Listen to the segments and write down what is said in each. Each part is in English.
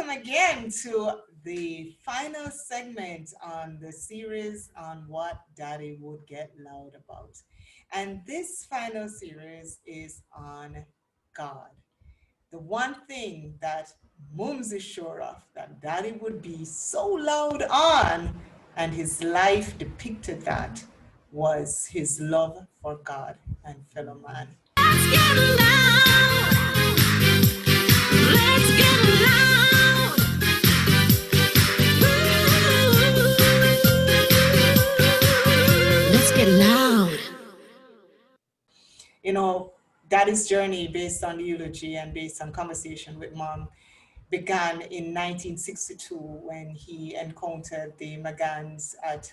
welcome again to the final segment on the series on what Daddy would get loud about. And this final series is on God. The one thing that Mums is sure of that Daddy would be so loud on, and his life depicted that, was his love for God and fellow man. Let's get loud. Let's get loud. Let's get loud. You know, Daddy's journey, based on the eulogy and based on conversation with Mom, began in 1962 when he encountered the McGanns at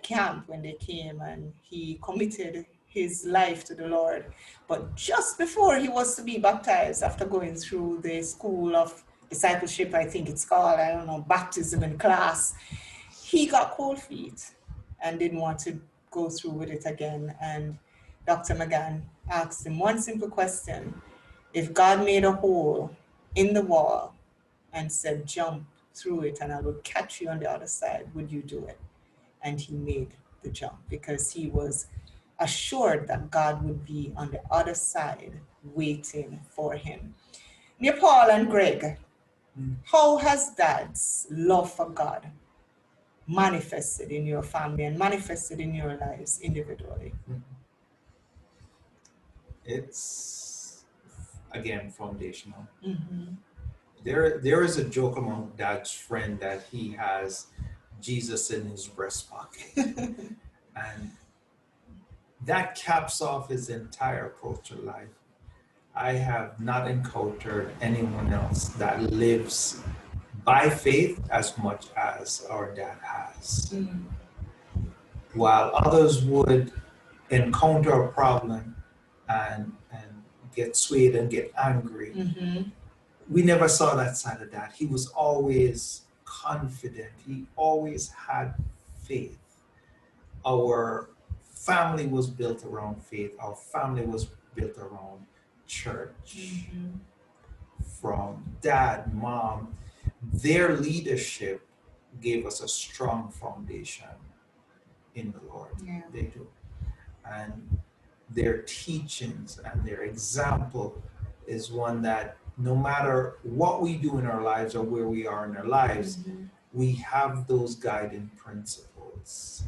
camp when they came, and he committed his life to the Lord. But just before he was to be baptized, after going through the school of discipleship, I think it's called, I don't know, baptism in class, he got cold feet and didn't want to go through with it again. And Dr. McGann asked him one simple question: if God made a hole in the wall and said, jump through it and I will catch you on the other side, would you do it? And he made the jump because he was assured that God would be on the other side waiting for him. Nupaul and Greg, how has Dad's love for God manifested in your family and manifested in your lives individually? It's, again, foundational. Mm-hmm. There is a joke among Dad's friend that he has Jesus in his breast pocket. And that caps off his entire approach to life. I have not encountered anyone else that lives by faith as much as our dad has. Mm. While others would encounter a problem and get swayed and get angry, Mm-hmm. we never saw that side of that. He was always confident. He always had faith. Our family was built around faith. Our family was built around church. Mm-hmm. From dad, mom, their leadership gave us a strong foundation in the Lord. Yeah. They do. And their teachings and their example is one that no matter what we do in our lives or where we are in our lives, Mm-hmm. we have those guiding principles.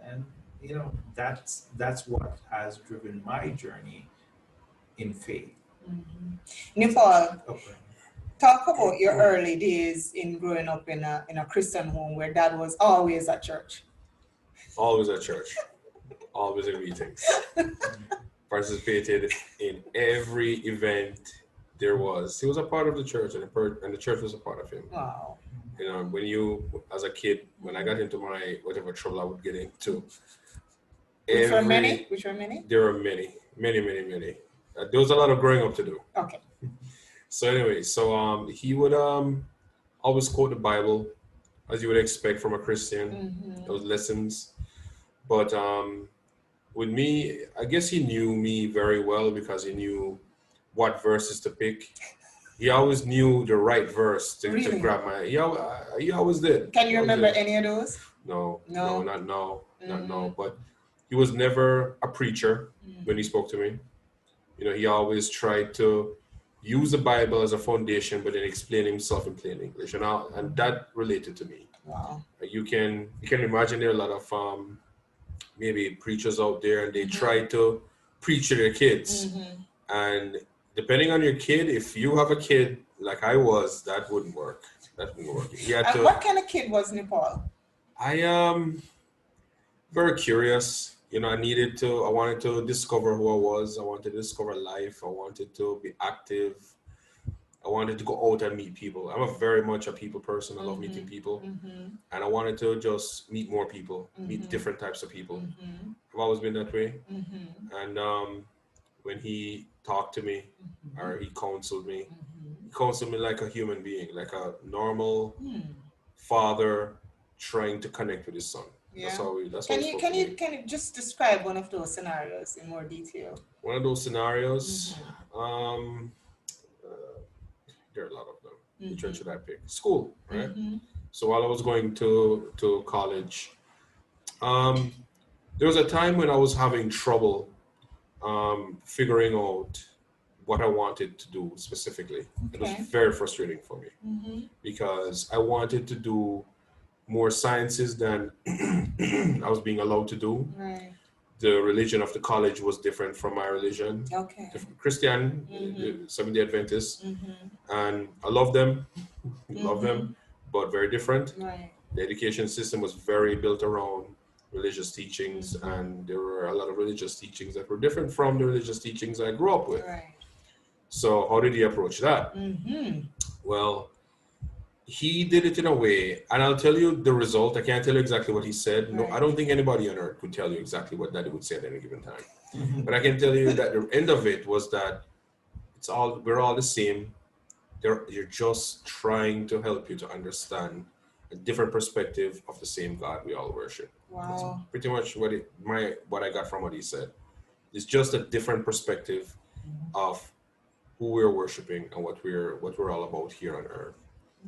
And you know, that's what has driven my journey in faith. Mm-hmm. Nupaul, Okay. talk about your early days in growing up in a Christian home where Dad was always at church. Always at church, always in meetings, participated in every event there was. He was a part of the church, and the church was a part of him. Wow. You know, when you, as a kid, when I got into my whatever trouble I would get into, Which were many? there were many. There was a lot of growing up to do. Okay. So anyway, he would always quote the Bible, as you would expect from a Christian. Mm-hmm. Those lessons, but with me, I guess he knew me very well because he knew what verses to pick. He always knew the right verse to Really? grab my. He always did. Can you Always remember did. any of those? No, No? not no. Mm-hmm. But he was never a preacher Mm-hmm. when he spoke to me. You know, he always tried to use the Bible as a foundation, but then explain himself in plain English, and that related to me. Wow. You can imagine there are a lot of maybe preachers out there, and they Mm-hmm. try to preach to their kids, Mm-hmm. and depending on your kid, if you have a kid like I was, that wouldn't work. You had And to. what kind of kid was Nupaul? I am very curious. You know, I wanted to discover who I was. I wanted to discover life. I wanted to be active. I wanted to go out and meet people. I'm very much a people person. I love meeting people. Mm-hmm. And I wanted to just meet more people, meet Mhm. different types of people. Mm-hmm. I've always been that way. Mm-hmm. And when he talked to me or he counseled me like a human being, like a normal father trying to connect with his son. Yeah. That's Can how he you spoke to me. can you just describe one of those scenarios in more detail? One of those scenarios, there are a lot of them. which one should I pick? School, right? Mm-hmm. So while I was going to college, um, there was a time when I was having trouble figuring out what I wanted to do specifically. It was Okay. very frustrating for me Mm-hmm. because I wanted to do more sciences than I was being allowed to do. Right. The religion of the college was different from my religion. Okay. Christian, Mm-hmm. Seventh-day Adventists, Mm-hmm. and I love them, love Mm-hmm. them, but very different. Right. The education system was very built around religious teachings, Mm-hmm. and there were a lot of religious teachings that were different from the religious teachings I grew up with. Right. So, how did he approach that? Mm-hmm. Well, he did it in a way, and I'll tell you the result. I can't tell you exactly what he said. No, I Right. don't think anybody on earth could tell you exactly what Daddy would say at any given time. Mhm. But I can tell you that the end of it was that we're all the same. You're just trying to help you to understand a different perspective of the same God we all worship. That's Wow. pretty much what I got from what he said. It's just a different perspective of who we're worshiping and what we're all about here on earth.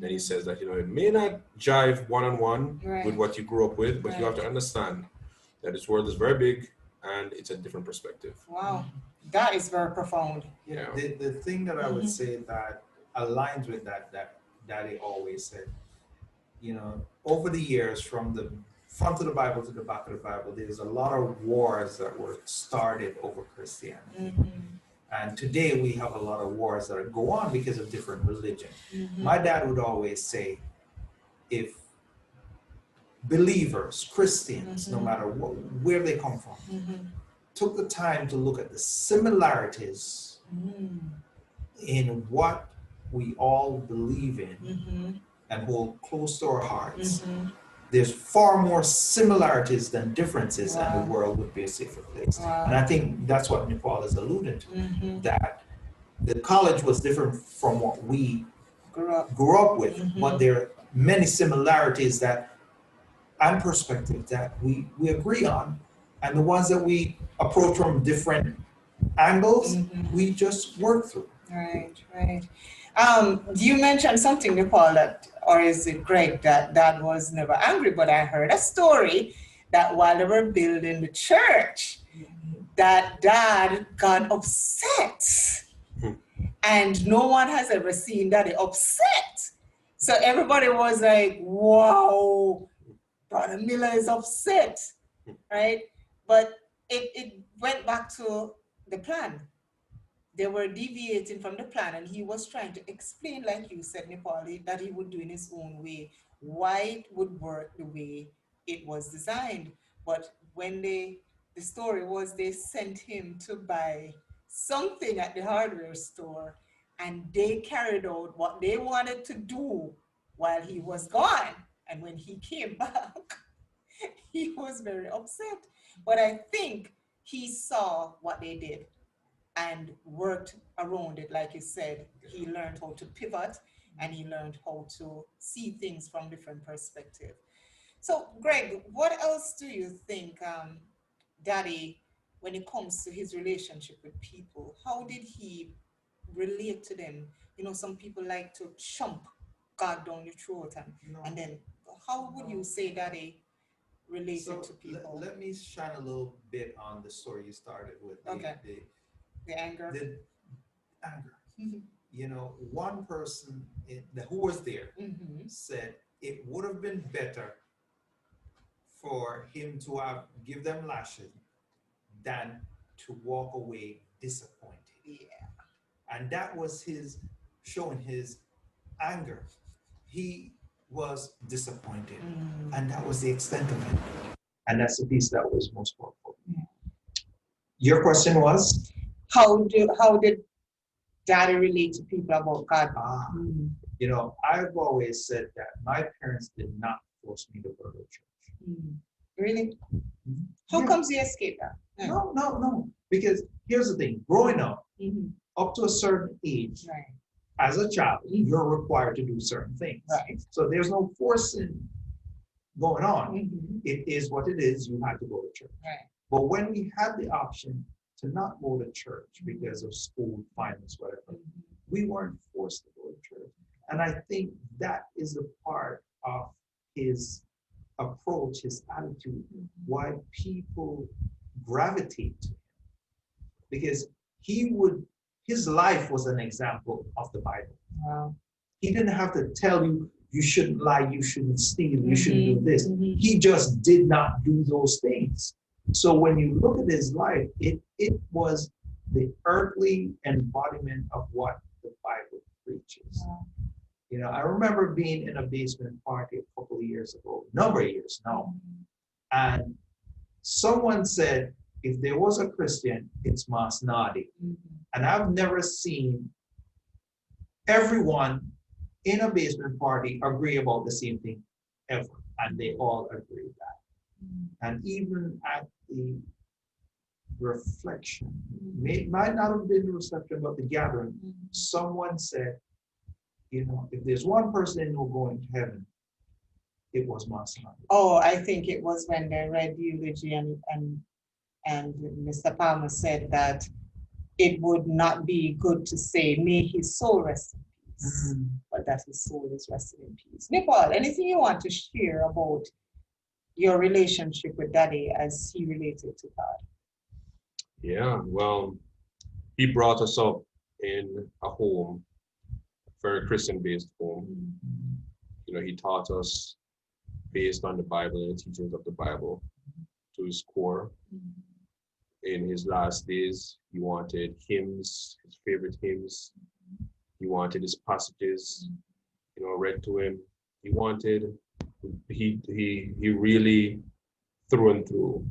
Then he says that it may not jive one on one with Right. what you grew up with, but you have Right. to understand that this world is very big and it's a different perspective. Wow. That is very profound. Yeah. The thing that I would Mhm. say that aligns with that Daddy always said, over the years, from the front of the Bible to the back of the Bible, there's a lot of wars that were started over Christianity. Mm-hmm. And today we have a lot of wars that go on because of different religion. Mm-hmm. My dad would always say, if believers, Christians, no Mhm. matter where they come from, Mm-hmm. took the time to look at the similarities Mm-hmm. in what we all believe in Mm-hmm. and hold close to our hearts, Mm-hmm. there's far more similarities than differences, and Wow. the world would be a safer place. Wow. And I think that's what Nupaul is alluding to, Mm-hmm. that the college was different from what we Grew up. with, Mhm. but there are many similarities and perspectives that we agree on, and the ones that we approach from different angles, Mhm. we just work through. Right, right. You mentioned something, Nepal, or is it Greg, that Dad was never angry, but I heard a story that while they were building the church, that Dad got upset. And no one has ever seen Daddy upset. So everybody was like, wow, Brother Miller is upset, right? But it went back to the plan. They were deviating from the plan, and he was trying to explain, like you said, Nepali, that he would do in his own way, why it would work the way it was designed. But when the story was, they sent him to buy something at the hardware store, and they carried out what they wanted to do while he was gone. And when he came back, he was very upset. But I think he saw what they did and worked around it. Like you said, he learned how to pivot, and he learned how to see things from different perspective. So Greg, what else do you think, Daddy, when it comes to his relationship with people, how did he relate to them? Some people like to chomp God down your throat, and then how would you say Daddy related So to people? let me shine a little bit on the story you started with, Okay. The anger. the anger. One person who was there Mm-hmm. said it would have been better for him to have give them lashes than to walk away disappointed. Yeah. And that was his showing his anger. He was disappointed, and that was the extent of it. And that's the piece that was most powerful. Your question was? How did Daddy relate to people about God? I've always said that my parents did not force me to go to church. Really? How Yeah. comes you escaped that? No. Because here's the thing: growing up, up to a certain age, Right. as a child, you're required to do certain things. Right. So there's no forcing going on. Mm-hmm. It is what it is. You have to go to church. Right. But when we had the option to not go to church because of school, finance, whatever, we weren't forced to go to church. And I think that is a part of his approach, his attitude, why people gravitate to him. Because his life was an example of the Bible. Wow. He didn't have to tell you, you shouldn't lie, you shouldn't steal, you shouldn't do this. He just did not do those things. So when you look at his life, it was the earthly embodiment of what the Bible preaches. Wow. You know, I remember being in a basement party a couple of years ago, number of years now, and someone said, if there was a Christian, it's Masnadi. And I've never seen everyone in a basement party agree about the same thing ever. And they all agree that. And even at the reflection, might not have been the reception, but the gathering, someone said, you know, if there's one person who will go into heaven, it was Masnadi. Oh, I think it was when they read the eulogy and Mr. Palmer said that it would not be good to say, may his soul rest in peace, but that his soul is resting in peace. Nupaul, anything you want to share about your relationship with Daddy as he related to God? Yeah, well, he brought us up in a home, very Christian-based home. You know, he taught us based on the Bible and the teachings of the Bible to his core. In his last days, he wanted hymns, his favorite hymns. He wanted his passages, you know, read to him. He wanted, he really through and through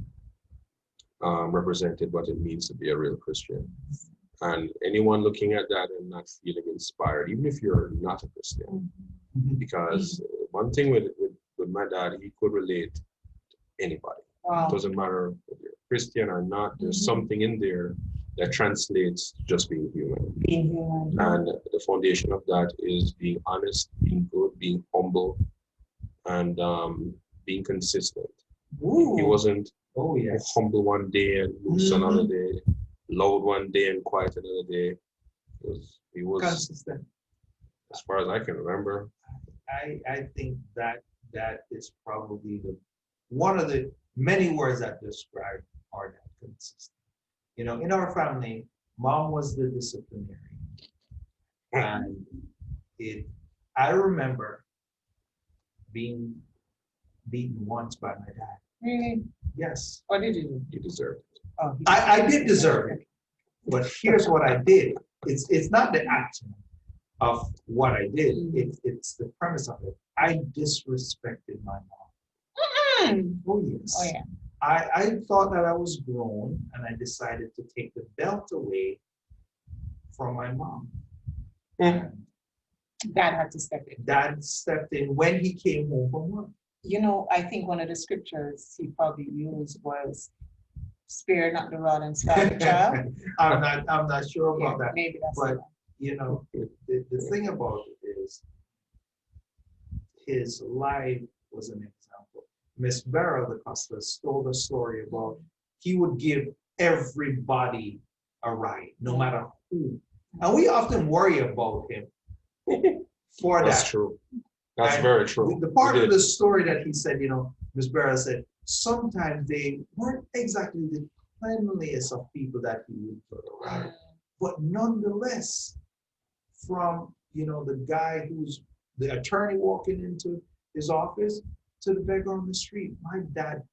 represented what it means to be a real Christian. And anyone looking at that and not feeling inspired, even if you're not a Christian, because one thing with my dad, he could relate to anybody. Wow. It doesn't matter if you're Christian or not, there's something in there that translates to just being human. Being human. And the foundation of that is being honest, being good, being humble, and being consistent. He wasn't humble one day and loose another day, loud one day and quiet another day. He was consistent. As far as I can remember. I think that is probably one of the many words that describe our dad, consistent. You know, in our family, mom was the disciplinarian. And I remember being beaten once by my dad. Really? Yes. What did you do? You deserved it. Oh, I did deserve it. But here's what I did. It's not the action of what I did. It's the premise of it. I disrespected my mom. Oh yes. Oh yeah. I thought that I was grown, and I decided to take the belt away from my mom. And Dad had to step in. Dad stepped in when he came home from work. You know, I think one of the scriptures he probably used was, "Spare not the rod and spoil the child." I'm not sure about that. Maybe that's But the one. you know, the thing about it is, his life was an example. Miss Barrow, the counselor, told a story about he would give everybody a ride, no matter who. And we often worry about him for that. That's true. That's And very true. The part of the story that he said, you know, Miss Barrow said, sometimes they weren't exactly the cleanliest of people that he would put around. But nonetheless, from, you know, the guy who's the attorney walking into his office to the beggar on the street, my dad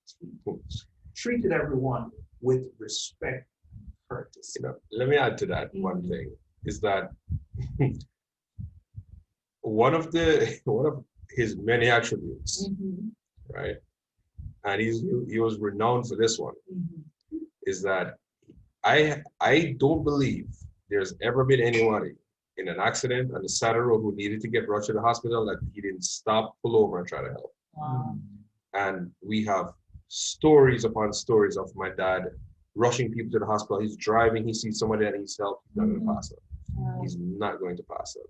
treated everyone with respect and courtesy. You know, let me add to that one thing, is that one of his many attributes, right? And he was renowned for this one, is that I don't believe there's ever been anybody in an accident on the side of the road who needed to get rushed to the hospital that he didn't stop, pull over, and try to help. Wow. And we have stories upon stories of my dad rushing people to the hospital. He's driving, he sees somebody that needs help, he's not going to pass them. Wow. He's not going to pass them.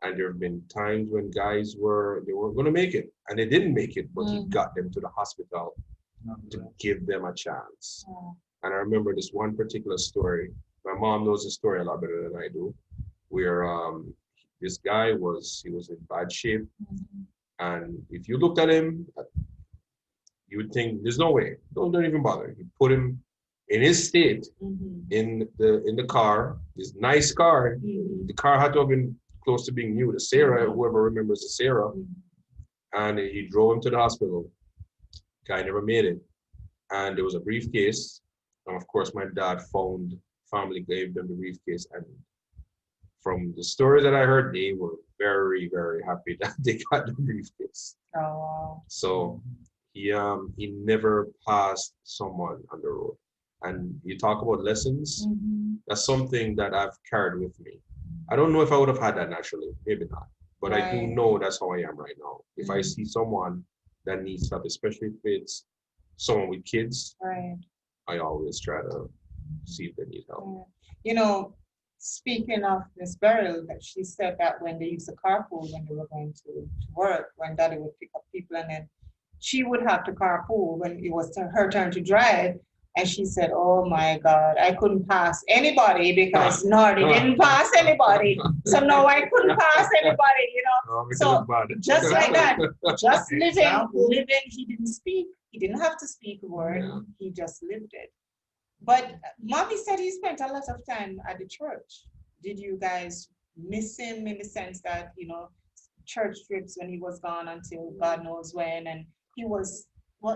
And there have been times when guys they weren't going to make it, and they didn't make it, but he got them to the hospital to give them a chance. Wow. And I remember this one particular story. My mom knows the story a lot better than I do, where This guy he was in bad shape. And if you looked at him, you would think there's no way. Don't even bother. He put him in his state in the car, this nice car. The car had to have been close to being new. The Sarah, whoever remembers the Sarah, and he drove him to the hospital. Guy never made it. And there was a briefcase. And of course, my dad family gave them the briefcase. And from the stories that I heard, they were very, very happy that they got the briefcase. Oh, wow. So he never passed someone on the road. And you talk about lessons, that's something that I've carried with me. I don't know if I would have had that naturally, maybe not. But I do know that's how I am right now. If I see someone that needs help, especially if it's someone with kids, I always try to see if they need help. You know, speaking of Miss Beryl, that she said that when they used to carpool when they were going to work, when Daddy would pick up people, and then she would have to carpool when it was her turn to drive. And she said, "Oh my God, I couldn't pass anybody because Nardi didn't pass anybody. So no, I couldn't pass anybody, you know." So just like that, just living, he didn't speak. He didn't have to speak a word. He just lived it. But Mommy said he spent a lot of time at the church. Did you guys miss him in the sense that, you know, church trips when he was gone until God knows when, and he was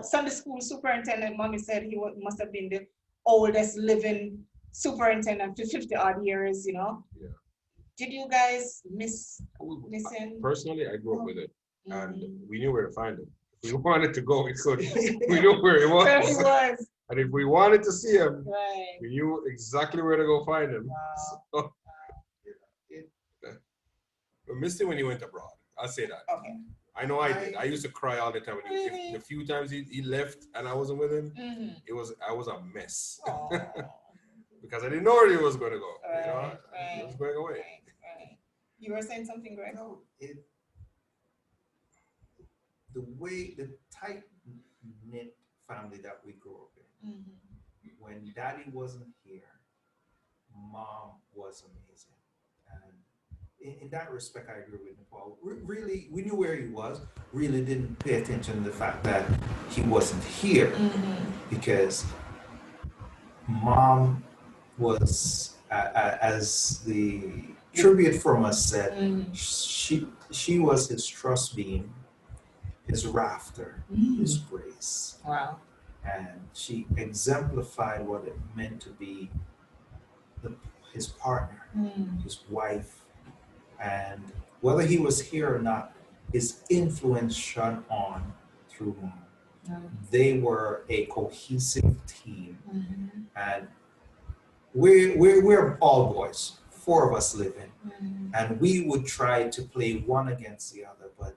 Sunday school superintendent? Mommy said he must have been the oldest living superintendent for 50 odd years, you know? Yeah. Did you guys miss him? Personally, I grew up with it, and we knew where to find him. If we wanted to go, we could. We knew where he was. Where he was. And if we wanted to see him, we knew exactly where to go find him. Wow. So, I missed him when he went abroad. I'll say that. Okay. I know I did. I used to cry all the time. The few times he left and I wasn't with him, I was a mess. Because I didn't know where he was going to go. You know? He was going away. You were saying something, Greg? No, the tight-knit family that we grew up in, when Daddy wasn't here, Mom was amazing. And in that respect, I agree with Nupaul. Really, we knew where he was. Really didn't pay attention to the fact that he wasn't here, because Mom was, as the tribute from us said, she was his trust beam, his rafter, his grace. Wow. And she exemplified what it meant to be his partner, his wife. And whether he was here or not, his influence shone on through Mom. They were a cohesive team. And we're all boys, 4 of us living. And we would try to play one against the other, but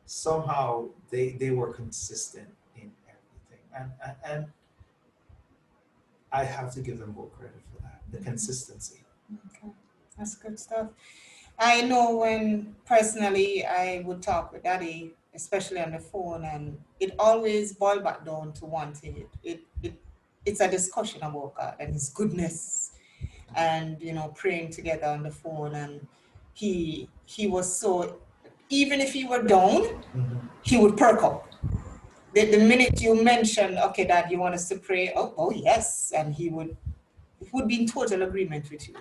somehow they were consistent in everything. And I have to give them both credit for that, the consistency. Okay, that's good stuff. I know when personally I would talk with Daddy, especially on the phone, and it always boiled back down to one thing. It's a discussion about God and his goodness, and, you know, praying together on the phone. And he was so, even if he were down, he would perk up. The minute you mention, "Okay, Dad, you want us to pray?" Oh yes. And he would be in total agreement with you.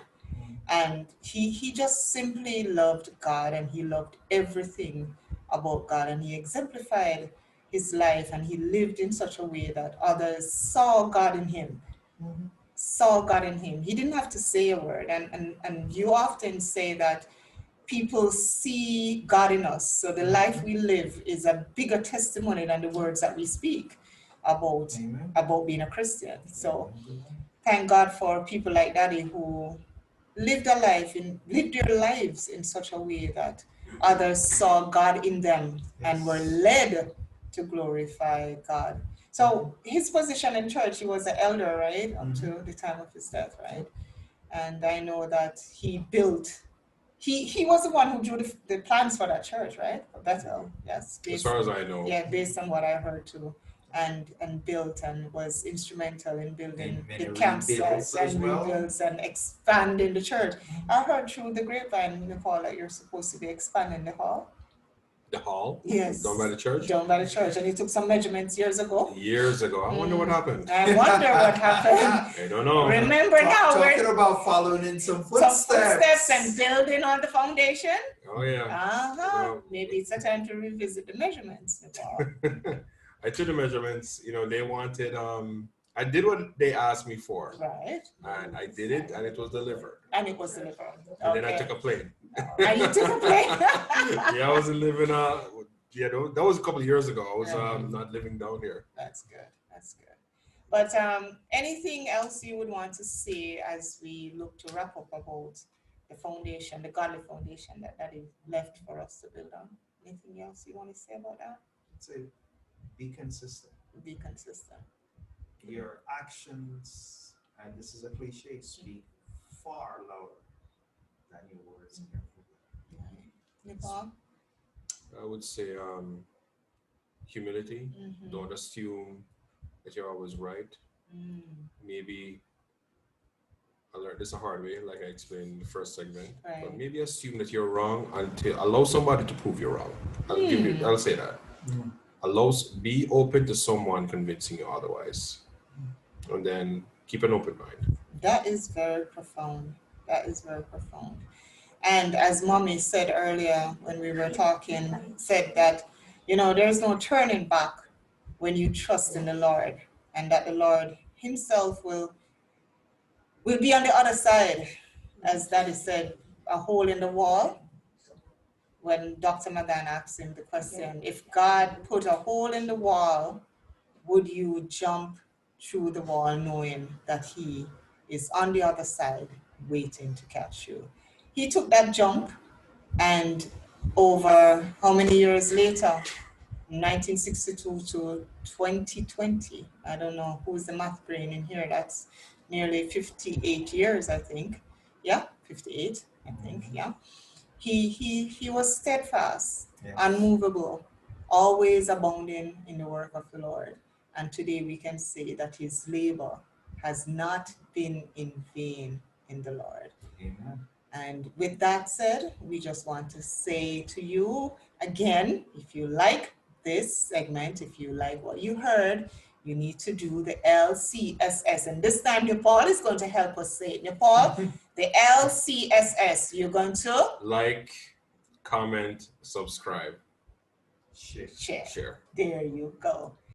And he just simply loved God, and he loved everything about God, and he exemplified his life, and he lived in such a way that others saw God in him. Saw God in him. He didn't have to say a word. And you often say that people see God in us. So the life we live is a bigger testimony than the words that we speak about being a Christian. So thank God for people like Daddy who lived their lives in such a way that others saw God in them and were led to glorify God. So his position in church, he was an elder, right, up to the time of his death, right? And I know that he built. He was the one who drew the plans for that church, right? For Bethel, yes. As far as I know. Yeah, based on what I heard too. and built and was instrumental in building Many the rebuilds campsites as and well. rebuilds and expanding the church. I heard through the grapevine, Nupaul, that you're supposed to be expanding the hall. The hall? Yes. Down by the church? Down by the church, and you took some measurements years ago. Years ago. I wonder what happened. I wonder what happened. I don't know. Remember now, Talking we're about following in some some footsteps. footsteps and building on the foundation. Oh yeah. Uh-huh. Maybe it's a time to revisit the measurements, Nupaul. I took the measurements. They wanted. I did what they asked me for, Right. and I did it, and it was delivered. And it was delivered. And then I took a plane. And you took a plane. Yeah, I wasn't living. Yeah, that was a couple of years ago. I was not living down here. That's good. That's good. But anything else you would want to say as we look to wrap up about the foundation, the godly foundation that is left for us to build on? Anything else you want to say about that? Say, be consistent. Be consistent. Your actions, and this is a cliche, speak far louder than your words can ever. Nupaul? I would say humility. Mhm. Don't assume that you're always right. Mm. Maybe I learned this the hard way, like I explained in the first segment. Right. But maybe assume that you're wrong until allow somebody to prove you're wrong. I'll say that. Be open to someone convincing you otherwise, and then keep an open mind. That is very profound. That is very profound. And as Mommy said earlier when we were talking, said that, there's no turning back when you trust in the Lord, and that the Lord himself will be on the other side. As Daddy said, a hole in the wall. When Dr. McGann asked him the question, if God put a hole in the wall, would you jump through the wall knowing that he is on the other side waiting to catch you? He took that jump, and over how many years later, 1962 to 2020, I don't know who's the math brain in here, that's nearly 58 years, I think. Yeah, 58, I think, yeah. He was steadfast, Yes. unmovable, always abounding in the work of the Lord. And today we can say that his labor has not been in vain in the Lord. Amen. And with that said, we just want to say to you again, if you like this segment, if you like what you heard, you need to do the LCSS. And this time, Nupaul is going to help us say it. Nupaul, the LCSS, you're going to Like, comment, subscribe, Shit. share. share. There you go.